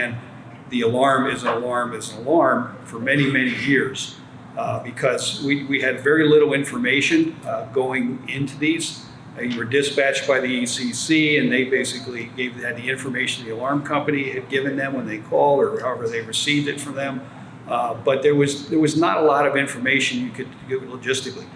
plan, the alarm is an alarm is an alarm for many, many years because we had very little information going into these. You were dispatched by the ECC, and they basically had the information the alarm company had given them when they called, or however they received it from them. But there was not a lot of information you could give logistically.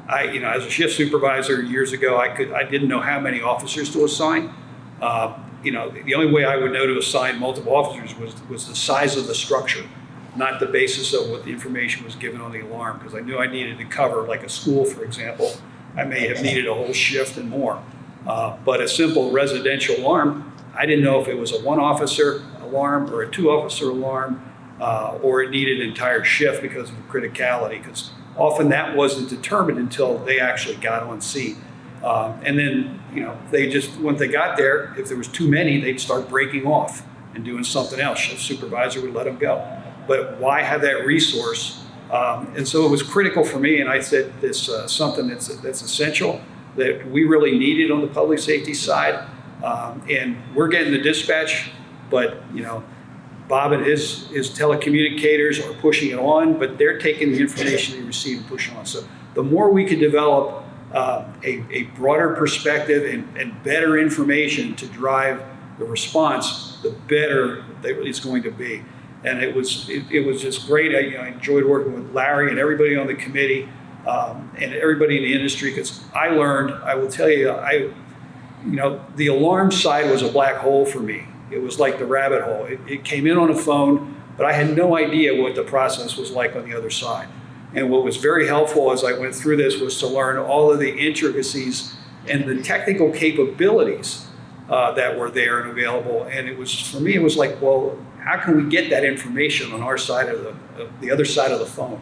As a shift supervisor years ago, I didn't know how many officers to assign. The only way I would know to assign multiple officers was the size of the structure, not the basis of what the information was given on the alarm, because I knew I needed to cover, like a school, for example. I may have needed a whole shift and more. But a simple residential alarm, I didn't know if it was a one-officer alarm or a two-officer alarm, or it needed an entire shift because of criticality, because often that wasn't determined until they actually got on scene. And then, once they got there, if there was too many, they'd start breaking off and doing something else. The supervisor would let them go. But why have that resource? And so it was critical for me, and I said this something that's essential that we really needed on the public safety side. And we're getting the dispatch, but Bob and his telecommunicators are pushing it on, but they're taking the information they receive and pushing it on. So the more we could develop a broader perspective and better information to drive the response, the better it's going to be. And it was just great. I enjoyed working with Larry and everybody on the committee and everybody in the industry, because I learned, I will tell you, the alarm side was a black hole for me. It was like the rabbit hole. It came in on a phone, but I had no idea what the process was like on the other side. And what was very helpful as I went through this was to learn all of the intricacies and the technical capabilities that were there and available. And for me, it was like, well, how can we get that information on our side of the other side of the phone?